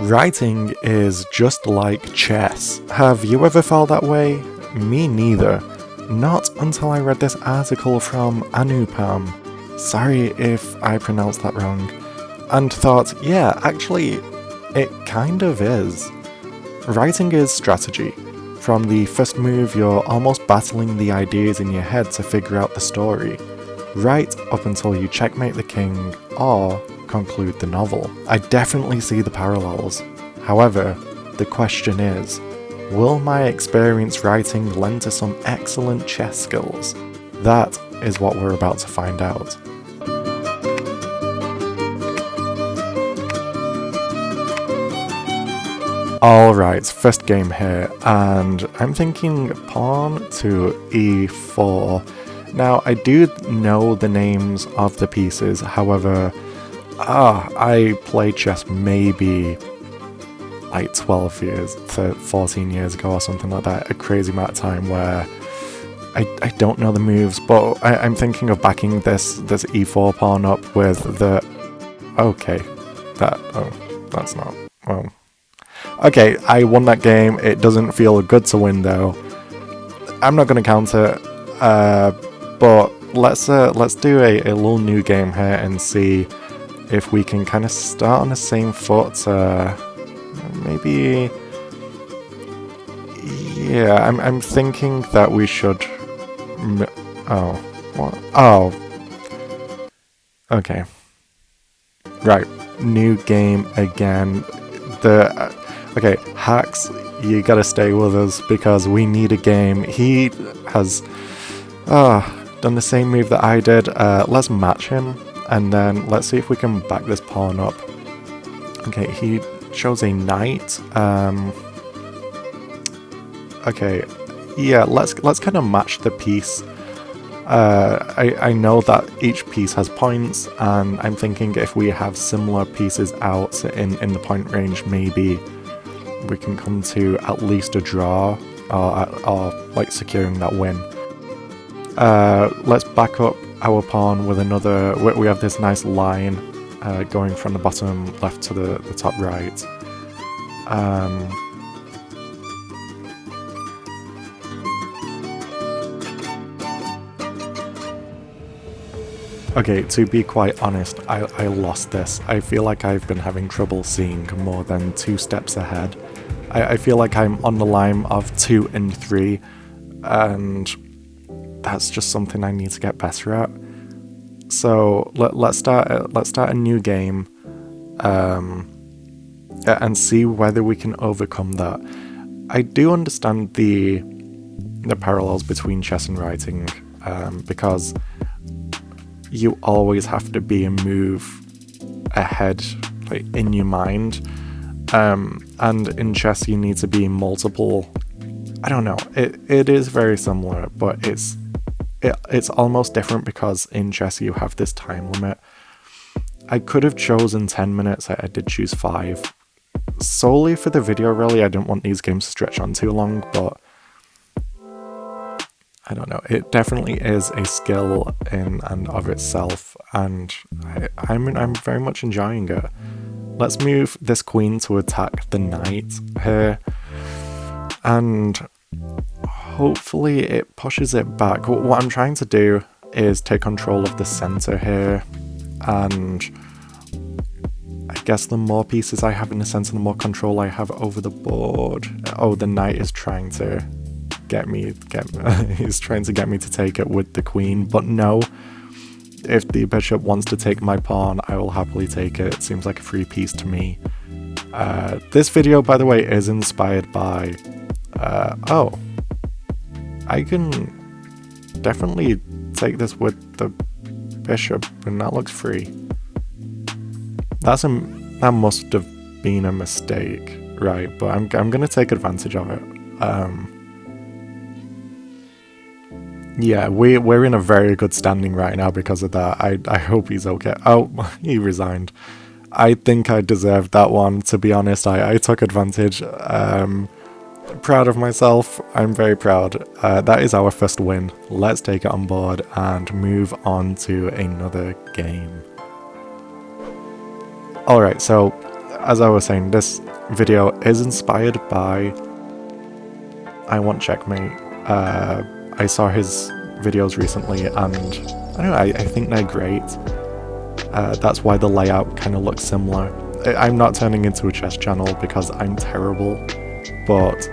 Writing is just like chess. Have you ever felt that way? Me neither. Not until I read this article from Anupam. Sorry if I pronounced that wrong. And thought, yeah, actually, it kind of is. Writing is strategy. From the first move, you're almost battling the ideas in your head to figure out the story. Right up until you checkmate the king, or conclude the novel. I definitely see the parallels. However, the question is, will my experience writing lend to some excellent chess skills? That is what we're about to find out. Alright, first game here, and I'm thinking pawn to e4. Now, I do know the names of the pieces, however, I played chess maybe like 12 years, 14 years ago or something like that, a crazy amount of time where I don't know the moves, but I'm thinking of backing this e4 pawn up with the... Okay, that's not... Well... Okay, I won that game. It doesn't feel good to win though. I'm not going to counter, but let's do a little new game here and see if we can kind of start on the same foot. Maybe, yeah. I'm thinking that we should. Oh, what? Oh, okay. Right, new game again. Okay, Hacks, you gotta stay with us because we need a game. He has done the same move that I did. Let's match him, and then let's see if we can back this pawn up. Okay, he shows a knight. Okay, yeah, let's kind of match the piece. I know that each piece has points, and I'm thinking if we have similar pieces out in the point range, maybe we can come to at least a draw, or like securing that win. Let's back up our pawn with another. We have this nice line going from the bottom left to the top right. Okay, to be quite honest, I lost this. I feel like I've been having trouble seeing more than 2 steps ahead. I feel like I'm on the line of 2 and 3, and that's just something I need to get better at. So let's start a new game, and see whether we can overcome that. I do understand the parallels between chess and writing, because you always have to be a move ahead, like in your mind, and in chess you need to be multiple. I don't know, it is very similar, but it's almost different because in chess you have this time limit. I could have chosen 10 minutes, I did choose 5 solely for the video. Really, I didn't want these games to stretch on too long, but I don't know, it definitely is a skill in and of itself, and I'm very much enjoying it. Let's move this queen to attack the knight here, and hopefully it pushes it back. What I'm trying to do is take control of the center here, and I guess the more pieces I have in the center, the more control I have over the board. Oh, the knight is trying to he's trying to get me to take it with the queen, but no. If the bishop wants to take my pawn, I will happily take it. It seems like a free piece to me. This video, by the way, is inspired by... oh. I can definitely take this with the bishop, and that looks free. That must have been a mistake, right? But I'm gonna take advantage of it. Yeah, we're in a very good standing right now because of that. I hope he's okay. Oh, he resigned. I think I deserved that one, to be honest. I took advantage. Proud of myself. I'm very proud. That is our first win. Let's take it on board and move on to another game. Alright, so as I was saying, this video is inspired by I Want Checkmate. I saw his videos recently, and I don't know, I think they're great. That's why the layout kind of looks similar. I'm not turning into a chess channel because I'm terrible, but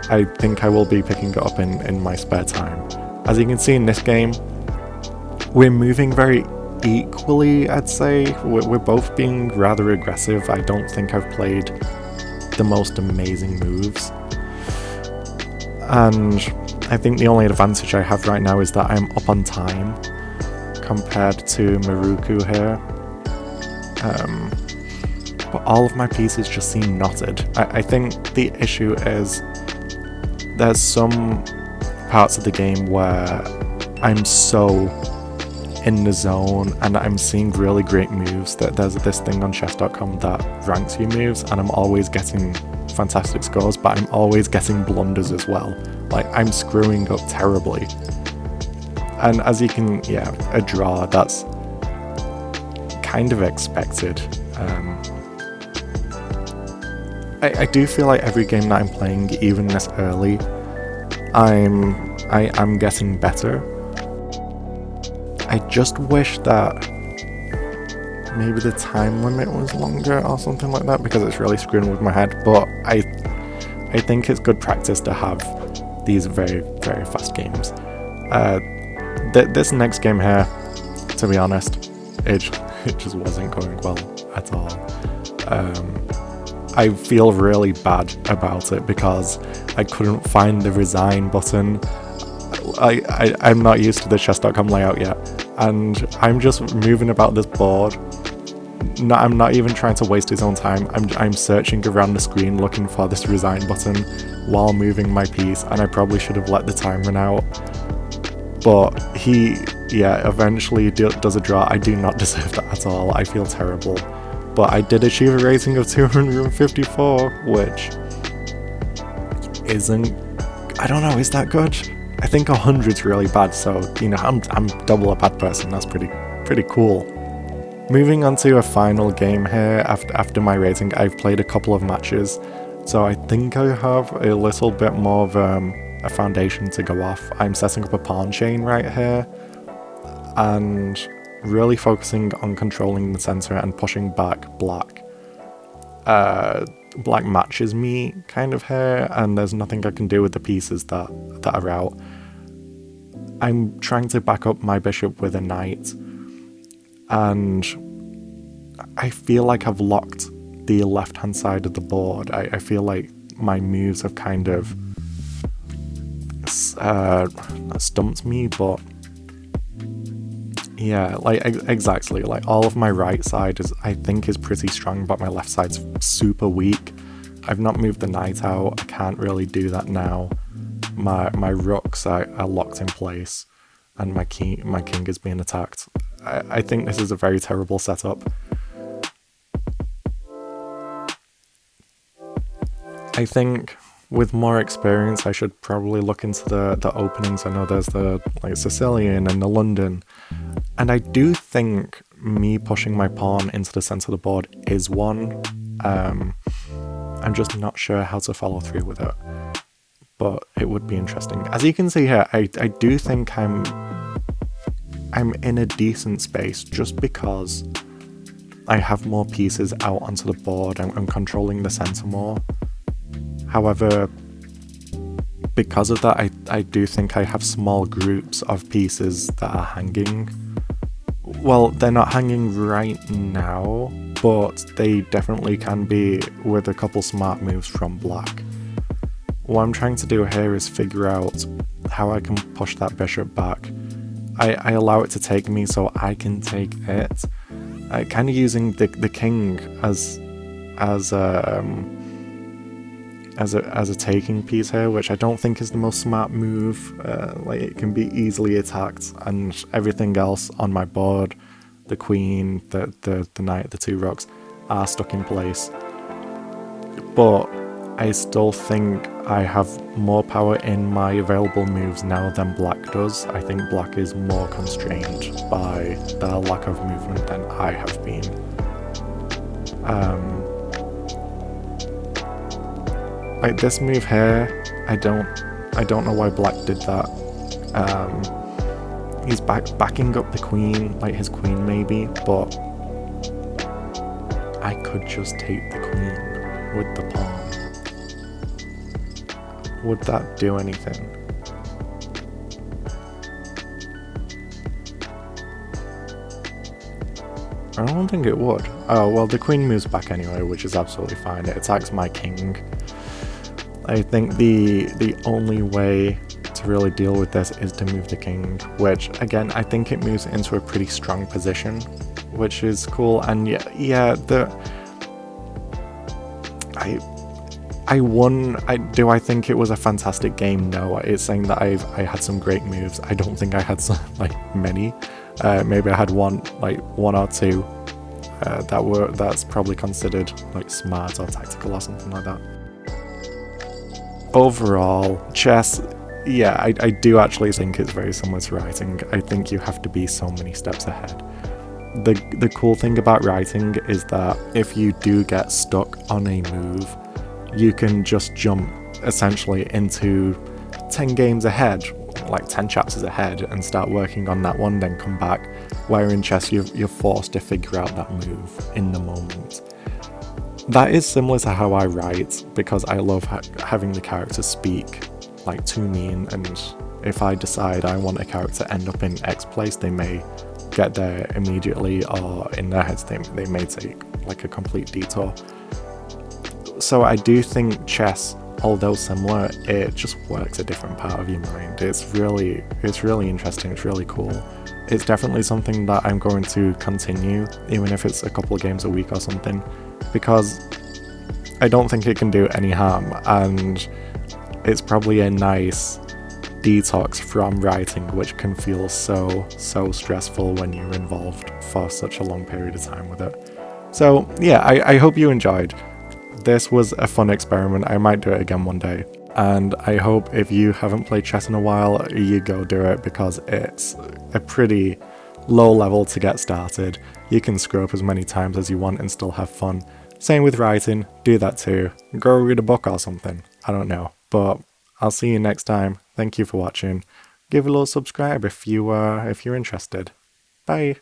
I think I will be picking it up in my spare time. As you can see in this game, we're moving very equally, I'd say. We're both being rather aggressive. I don't think I've played the most amazing moves. And I think the only advantage I have right now is that I'm up on time compared to Maruku here. But all of my pieces just seem knotted. I think the issue is there's some parts of the game where I'm so in the zone and I'm seeing really great moves. That there's this thing on chess.com that ranks your moves, and I'm always getting fantastic scores, but I'm always getting blunders as well. Like, I'm screwing up terribly. And as you can, a draw, that's kind of expected. I do feel like every game that I'm playing, even this early, I am getting better. I just wish that maybe the time limit was longer or something like that, because it's really screwing with my head. But I think it's good practice to have these very, very fast games. This next game here, to be honest, it just wasn't going well at all. I feel really bad about it because I couldn't find the resign button. I'm not used to the chess.com layout yet, and I'm just moving about this board. I'm not even trying to waste his own time. I'm searching around the screen looking for this resign button while moving my piece, and I probably should have let the time run out. But he, eventually does a draw. I do not deserve that at all. I feel terrible. But I did achieve a rating of 254, which isn't, I don't know, is that good? I think 100's really bad, so, you know, I'm double a bad person. That's pretty cool. Moving on to a final game here. After my rating, I've played a couple of matches, so I think I have a little bit more of a foundation to go off. I'm setting up a pawn chain right here, and really focusing on controlling the center and pushing back black. Black matches me kind of here, and there's nothing I can do with the pieces that are out. I'm trying to back up my bishop with a knight, and I feel like I've locked the left hand side of the board. I feel like my moves have kind of stumped me, but yeah, like exactly, like all of my right side I think is pretty strong, but my left side's super weak. I've not moved the knight out. I can't really do that now. My rooks are locked in place, and my king is being attacked. I think this is a very terrible setup. I think with more experience, I should probably look into the openings. I know there's the Sicilian and the London, and I do think me pushing my pawn into the center of the board is one. I'm just not sure how to follow through with it, but it would be interesting. As you can see here, I do think I'm in a decent space just because I have more pieces out onto the board. I'm controlling the center more. However, because of that, I do think I have small groups of pieces that are hanging. Well, they're not hanging right now, but they definitely can be with a couple smart moves from black. What I'm trying to do here is figure out how I can push that bishop back. I allow it to take me so I can take it. Kind of using the king as a taking piece here, which I don't think is the most smart move. Like, it can be easily attacked, and everything else on my board, the queen, the knight, the two rooks, are stuck in place. But I still think I have more power in my available moves now than black does. I think black is more constrained by the lack of movement than I have been. Like this move here, I don't know why black did that. He's backing up the queen, like his queen maybe, but I could just take the queen with the pawn. Would that do anything? I don't think it would. Oh, well, the queen moves back anyway, which is absolutely fine. It attacks my king. I think the only way to really deal with this is to move the king, which, again, I think it moves into a pretty strong position, which is cool. And yeah, I won. Do I think it was a fantastic game? No. It's saying that I had some great moves. I don't think I had some, like, many. Maybe I had one or two that's probably considered like smart or tactical or something like that. Overall, chess, yeah, I do actually think it's very similar to writing. I think you have to be so many steps ahead. The cool thing about writing is that if you do get stuck on a move, you can just jump essentially into 10 games ahead, like 10 chapters ahead, and start working on that one, then come back. Where in chess you're forced to figure out that move in the moment. That is similar to how I write, because I love having the characters speak like to me, and if I decide I want a character to end up in X place, they may get there immediately, or in their heads they may take like a complete detour. So I do think chess, although similar, it just works a different part of your mind. It's really interesting, it's really cool. It's definitely something that I'm going to continue, even if it's a couple of games a week or something, because I don't think it can do any harm, and it's probably a nice detox from writing, which can feel so stressful when you're involved for such a long period of time with it. So yeah, I hope you enjoyed. This was a fun experiment. I might do it again one day. And I hope if you haven't played chess in a while, you go do it, because it's a pretty low level to get started. You can screw up as many times as you want and still have fun. Same with writing, do that too. Go read a book or something. I don't know. But I'll see you next time. Thank you for watching. Give a little subscribe if you're interested. Bye.